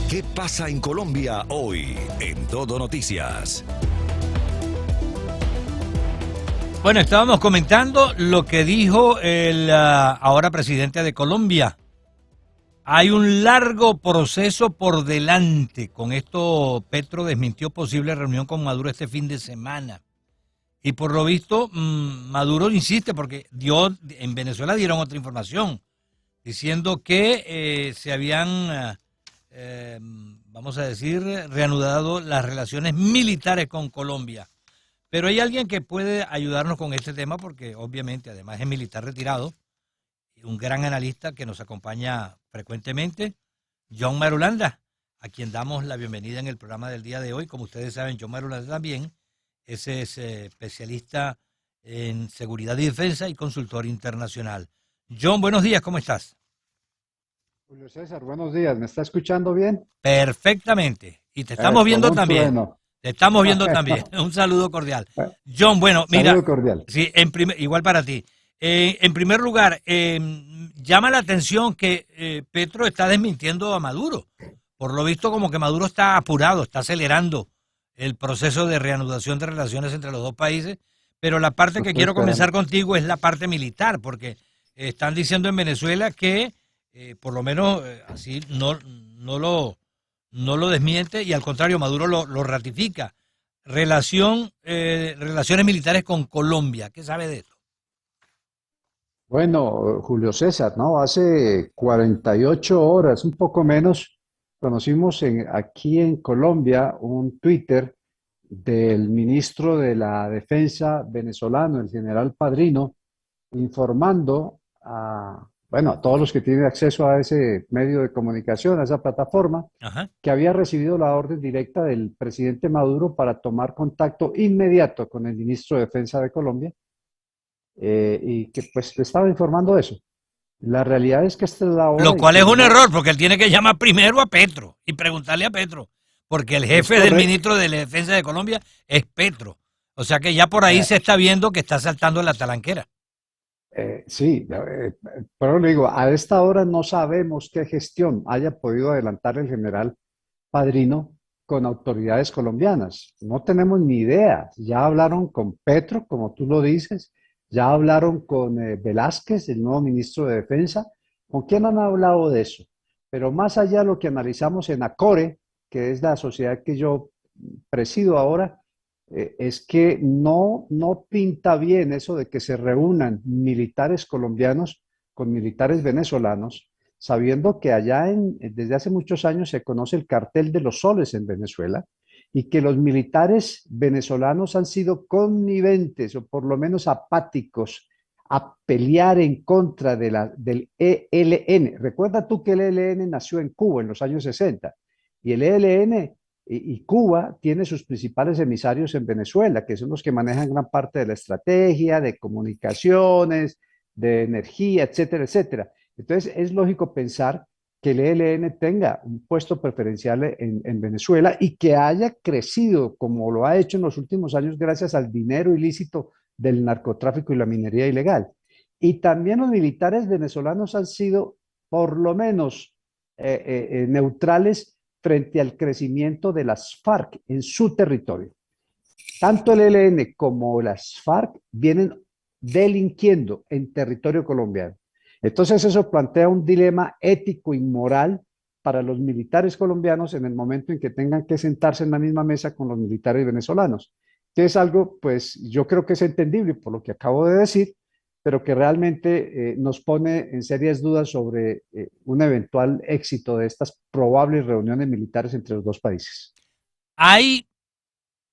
¿Qué pasa en Colombia hoy en Todo Noticias? Bueno, estábamos comentando lo que dijo el ahora presidente de Colombia. Hay un largo proceso por delante. Con esto, Petro desmintió posible reunión con Maduro este fin de semana. Y por lo visto, Maduro insiste porque en Venezuela dieron otra información, diciendo que se habían, vamos a decir, reanudado las relaciones militares con Colombia. Pero hay alguien que puede ayudarnos con este tema porque obviamente además es militar retirado, un gran analista que nos acompaña frecuentemente, John Marulanda, a quien damos la bienvenida en el programa del día de hoy. Como ustedes saben, John Marulanda también es especialista en seguridad y defensa y consultor internacional. John, buenos días, ¿cómo estás? Julio César, buenos días. ¿Me está escuchando bien? Perfectamente. Y te estamos Eso, viendo muy también. bueno. Te estamos viendo también. Un saludo cordial. John, bueno, mira, Saludo cordial. sí, igual para ti. En primer lugar, llama la atención que Petro está desmintiendo a Maduro. Por lo visto, como que Maduro está apurado, está acelerando el proceso de reanudación de relaciones entre los dos países. Pero la parte Lo que estoy quiero comenzar esperando. contigo es la parte militar, porque están diciendo en Venezuela que, por lo menos así, no lo desmiente y al contrario, Maduro lo ratifica. Relaciones militares con Colombia. ¿Qué sabe de esto? Bueno, Julio César, ¿no? Hace 48 horas, un poco menos, conocimos aquí en Colombia un Twitter del ministro de la Defensa venezolano, el general Padrino, informando bueno, a todos los que tienen acceso a ese medio de comunicación, a esa plataforma, Ajá. que había recibido la orden directa del presidente Maduro para tomar contacto inmediato con el ministro de Defensa de Colombia y que pues le estaba informando de eso. La realidad es que esta es la hora Lo en cual es que un no error, porque él tiene que llamar primero a Petro y preguntarle a Petro, porque el es jefe del correcto. ministro de la Defensa de Colombia es Petro. O sea que ya por ahí se está viendo que está saltando la talanquera. Sí, pero le digo, a esta hora no sabemos qué gestión haya podido adelantar el general Padrino con autoridades colombianas. No tenemos ni idea. Ya hablaron con Petro, como tú lo dices, ya hablaron con Velázquez, el nuevo ministro de Defensa. ¿Con quién han hablado de eso? Pero más allá de lo que analizamos en ACORE, que es la sociedad que yo presido ahora, es que no pinta bien eso de que se reúnan militares colombianos con militares venezolanos, sabiendo que desde hace muchos años se conoce el cartel de los soles en Venezuela y que los militares venezolanos han sido conniventes o por lo menos apáticos a pelear en contra del ELN. Recuerda tú que el ELN nació en Cuba en los años 60 y el ELN y Cuba tiene sus principales emisarios en Venezuela, que son los que manejan gran parte de la estrategia, de comunicaciones, de energía, etcétera, etcétera. Entonces, es lógico pensar que el ELN tenga un puesto preferencial en Venezuela y que haya crecido como lo ha hecho en los últimos años gracias al dinero ilícito del narcotráfico y la minería ilegal. Y también los militares venezolanos han sido por lo menos neutrales frente al crecimiento de las FARC en su territorio. Tanto el ELN como las FARC vienen delinquiendo en territorio colombiano. Entonces eso plantea un dilema ético y moral para los militares colombianos en el momento en que tengan que sentarse en la misma mesa con los militares venezolanos. Que es algo, pues yo creo que es entendible por lo que acabo de decir, pero que realmente nos pone en serias dudas sobre un eventual éxito de estas probables reuniones militares entre los dos países. Hay,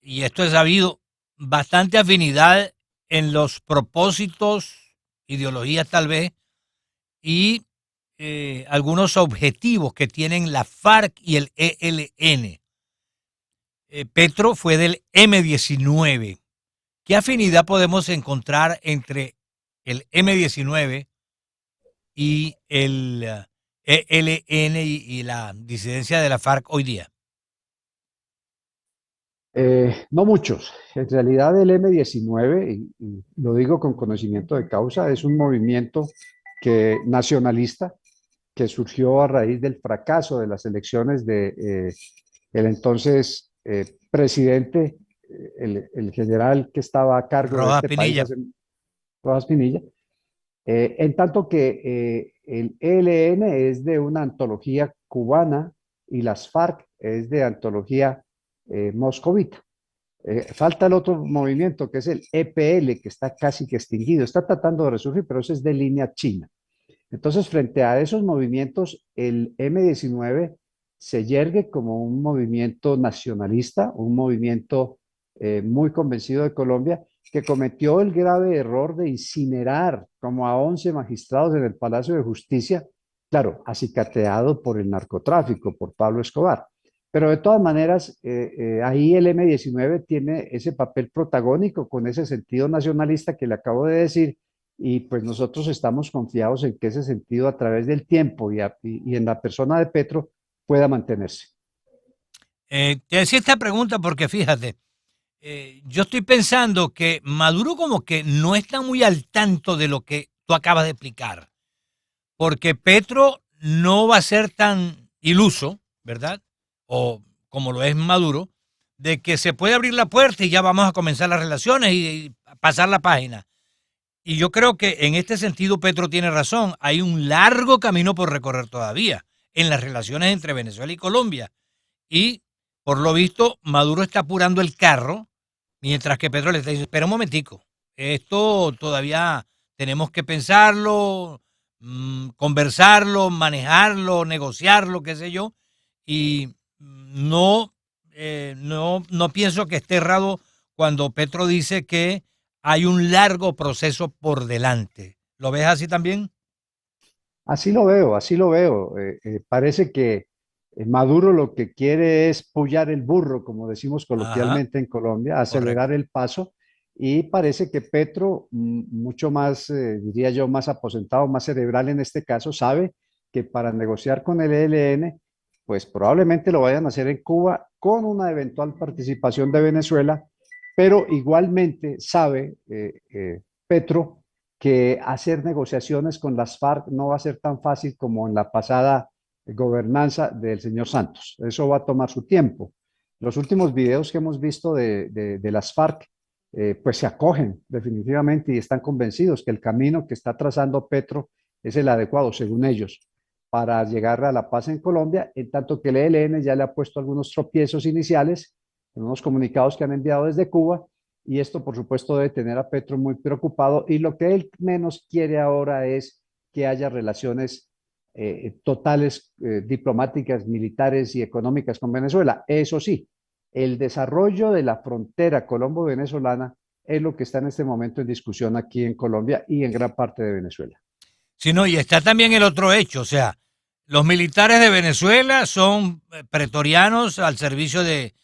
y esto es sabido, bastante afinidad en los propósitos, ideologías tal vez, y algunos objetivos que tienen la FARC y el ELN. Petro fue del M-19. ¿Qué afinidad podemos encontrar entre el M-19 y el ELN y la disidencia de la FARC hoy día? No muchos. En realidad el M-19, y lo digo con conocimiento de causa, es un movimiento nacionalista que surgió a raíz del fracaso de las elecciones de el entonces presidente, el general que estaba a cargo de Rojas este país, Pinilla. Rojas Pinilla, en tanto que el ELN es de una antología cubana y las FARC es de antología moscovita. Falta el otro movimiento que es el EPL, que está casi que extinguido, está tratando de resurgir, pero ese es de línea china. Entonces, frente a esos movimientos, el M-19 se yergue como un movimiento nacionalista, un movimiento muy convencido de Colombia, que cometió el grave error de incinerar como a 11 magistrados en el Palacio de Justicia, claro, acicateado por el narcotráfico, por Pablo Escobar. Pero de todas maneras, ahí el M-19 tiene ese papel protagónico con ese sentido nacionalista que le acabo de decir, y pues nosotros estamos confiados en que ese sentido a través del tiempo y en la persona de Petro pueda mantenerse. Te decía esta pregunta porque fíjate, yo estoy pensando que Maduro como que no está muy al tanto de lo que tú acabas de explicar, porque Petro no va a ser tan iluso, ¿verdad? O como lo es Maduro, de que se puede abrir la puerta y ya vamos a comenzar las relaciones y pasar la página. Y yo creo que en este sentido Petro tiene razón. Hay un largo camino por recorrer todavía en las relaciones entre Venezuela y Colombia. Y por lo visto, Maduro está apurando el carro, mientras que Petro le está diciendo, espera un momentico, esto todavía tenemos que pensarlo, conversarlo, manejarlo, negociarlo, qué sé yo, y no pienso que esté errado cuando Petro dice que hay un largo proceso por delante. ¿Lo ves así también? Así lo veo, así lo veo. Parece que Maduro lo que quiere es pullar el burro, como decimos Ajá, coloquialmente en Colombia, acelerar correcto. el paso. Y parece que Petro, mucho más, diría yo, más aposentado, más cerebral en este caso, sabe que para negociar con el ELN, pues probablemente lo vayan a hacer en Cuba con una eventual participación de Venezuela, pero igualmente sabe Petro que hacer negociaciones con las FARC no va a ser tan fácil como en la pasada gobernanza del señor Santos. Eso va a tomar su tiempo. Los últimos videos que hemos visto de las FARC, pues se acogen definitivamente y están convencidos que el camino que está trazando Petro es el adecuado, según ellos, para llegar a la paz en Colombia, en tanto que el ELN ya le ha puesto algunos tropiezos iniciales en unos comunicados que han enviado desde Cuba, y esto, por supuesto, debe tener a Petro muy preocupado. Y lo que él menos quiere ahora es que haya relaciones totales, diplomáticas, militares y económicas con Venezuela. Eso sí, el desarrollo de la frontera colombo-venezolana es lo que está en este momento en discusión aquí en Colombia y en gran parte de Venezuela. Sí, no, y está también el otro hecho, o sea, los militares de Venezuela son pretorianos al servicio de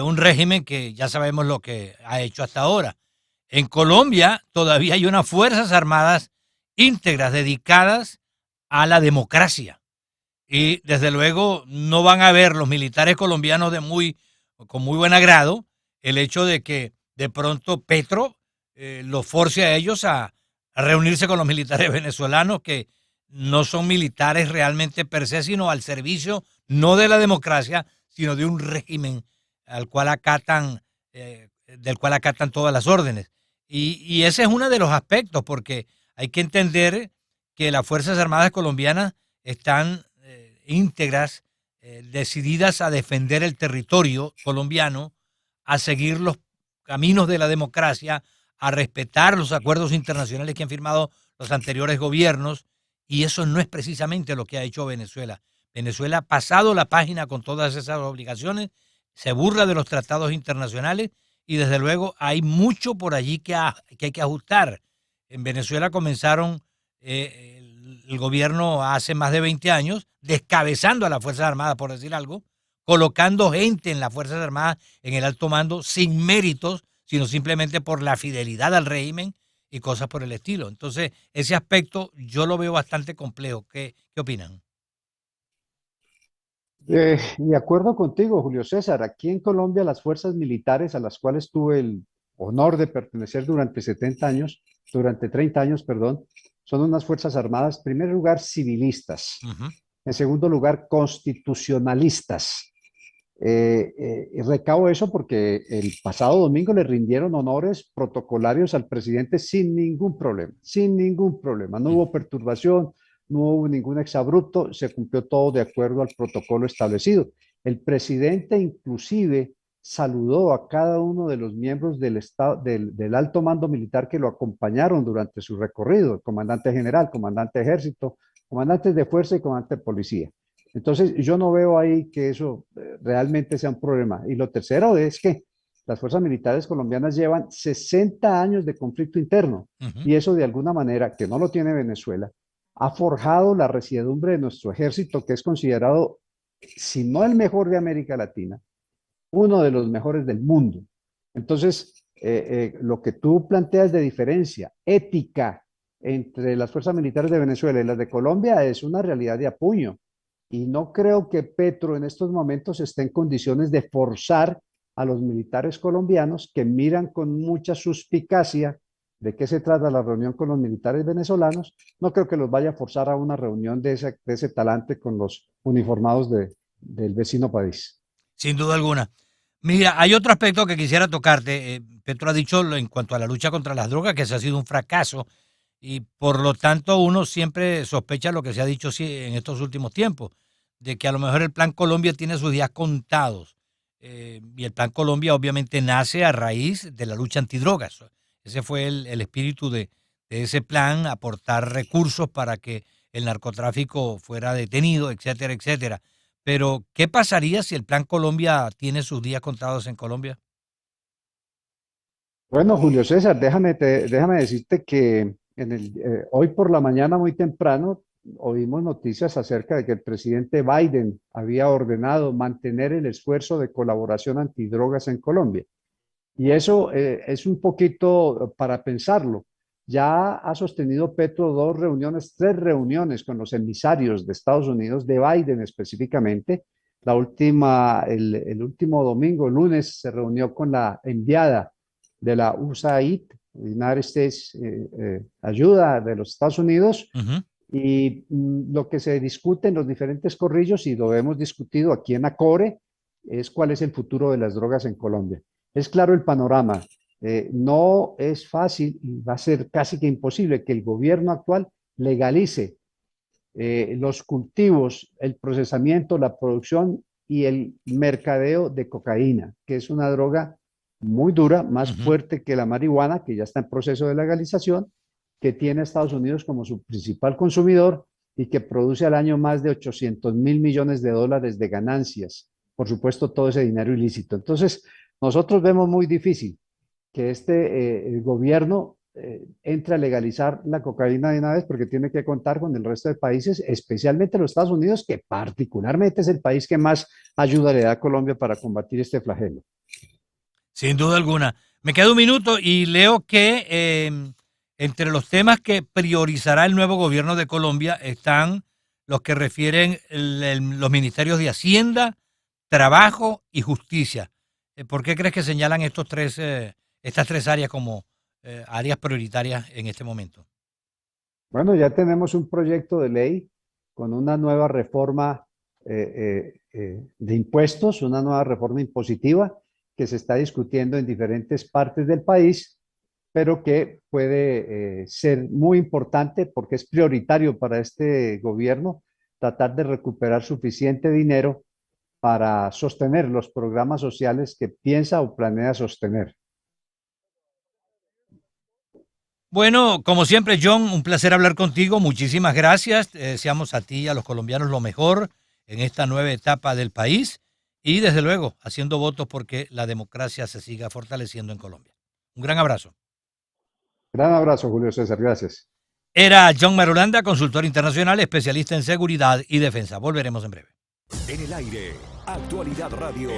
un régimen que ya sabemos lo que ha hecho hasta ahora. En Colombia todavía hay unas fuerzas armadas íntegras dedicadas a la democracia. Y desde luego no van a ver los militares colombianos con muy buen agrado el hecho de que de pronto Petro los force a ellos a reunirse con los militares venezolanos que no son militares realmente per se, sino al servicio no de la democracia, sino de un régimen al cual del cual acatan todas las órdenes. Y ese es uno de los aspectos, porque hay que entender que las Fuerzas Armadas colombianas están íntegras, decididas a defender el territorio colombiano, a seguir los caminos de la democracia, a respetar los acuerdos internacionales que han firmado los anteriores gobiernos, y eso no es precisamente lo que ha hecho Venezuela. Venezuela ha pasado la página con todas esas obligaciones, se burla de los tratados internacionales y desde luego hay mucho por allí que hay que ajustar. En Venezuela comenzaron el gobierno hace más de 20 años descabezando a las Fuerzas Armadas, por decir algo, colocando gente en las Fuerzas Armadas en el alto mando sin méritos, sino simplemente por la fidelidad al régimen y cosas por el estilo. Entonces, ese aspecto yo lo veo bastante complejo. ¿Qué opinan? De acuerdo contigo, Julio César, aquí en Colombia las fuerzas militares a las cuales tuve el honor de pertenecer durante 70 años, durante 30 años, perdón, son unas Fuerzas Armadas, en primer lugar, civilistas, Ujú. en segundo lugar, constitucionalistas. Y recabo eso porque el pasado domingo le rindieron honores protocolarios al presidente sin ningún problema, sin ningún problema. No hubo perturbación, no hubo ningún exabrupto, se cumplió todo de acuerdo al protocolo establecido. El presidente inclusive saludó a cada uno de los miembros del, estado, del alto mando militar que lo acompañaron durante su recorrido, el comandante general, comandante de ejército, comandantes de fuerza y comandante de policía. Entonces, yo no veo ahí que eso realmente sea un problema. Y lo tercero es que las fuerzas militares colombianas llevan 60 años de conflicto interno Ujú. y eso de alguna manera, que no lo tiene Venezuela, ha forjado la resiedumbre de nuestro ejército, que es considerado, si no el mejor de América Latina, uno de los mejores del mundo. Entonces, lo que tú planteas de diferencia ética entre las fuerzas militares de Venezuela y las de Colombia es una realidad de apuño. Y no creo que Petro en estos momentos esté en condiciones de forzar a los militares colombianos que miran con mucha suspicacia de qué se trata la reunión con los militares venezolanos. No creo que los vaya a forzar a una reunión de ese talante con los uniformados del vecino país. Sin duda alguna. Mira, hay otro aspecto que quisiera tocarte. Petro ha dicho en cuanto a la lucha contra las drogas que se ha sido un fracaso y por lo tanto uno siempre sospecha lo que se ha dicho en estos últimos tiempos, de que a lo mejor el Plan Colombia tiene sus días contados. Y el Plan Colombia obviamente nace a raíz de la lucha antidrogas. Ese fue el espíritu de ese plan, aportar recursos para que el narcotráfico fuera detenido, etcétera, etcétera. Pero, ¿qué pasaría si el Plan Colombia tiene sus días contados en Colombia? Bueno, Julio César, déjame decirte que hoy por la mañana muy temprano oímos noticias acerca de que el presidente Biden había ordenado mantener el esfuerzo de colaboración antidrogas en Colombia. Y eso es un poquito para pensarlo. Ya ha sostenido Petro tres reuniones con los emisarios de Estados Unidos, de Biden específicamente. La última, el último domingo, lunes, se reunió con la enviada de la USAID, United States Ayuda de los Estados Unidos, Ujú. y lo que se discute en los diferentes corrillos, y lo hemos discutido aquí en ACORE, es cuál es el futuro de las drogas en Colombia. Es claro el panorama. No es fácil y va a ser casi que imposible que el gobierno actual legalice los cultivos, el procesamiento, la producción y el mercadeo de cocaína, que es una droga muy dura, más Ujú. fuerte que la marihuana, que ya está en proceso de legalización, que tiene a Estados Unidos como su principal consumidor y que produce al año más de 800.000 millones de dólares de ganancias. Por supuesto, todo ese dinero ilícito. Entonces, nosotros vemos muy difícil que el gobierno entre a legalizar la cocaína de una vez porque tiene que contar con el resto de países, especialmente los Estados Unidos, que particularmente es el país que más ayuda le da a Colombia para combatir este flagelo. Sin duda alguna. Me queda un minuto y leo que entre los temas que priorizará el nuevo gobierno de Colombia están los que refieren los ministerios de Hacienda, Trabajo y Justicia. ¿Por qué crees que señalan estas tres áreas como áreas prioritarias en este momento? Bueno, ya tenemos un proyecto de ley con una nueva reforma de impuestos, una nueva reforma impositiva que se está discutiendo en diferentes partes del país, pero que puede ser muy importante porque es prioritario para este gobierno tratar de recuperar suficiente dinero para sostener los programas sociales que piensa o planea sostener. Bueno, como siempre, John, un placer hablar contigo. Muchísimas gracias. Te deseamos a ti y a los colombianos lo mejor en esta nueva etapa del país y, desde luego, haciendo votos porque la democracia se siga fortaleciendo en Colombia. Un gran abrazo. Gran abrazo, Julio César. Gracias. Era John Marulanda, consultor internacional, especialista en seguridad y defensa. Volveremos en breve. En el aire, Actualidad Radio.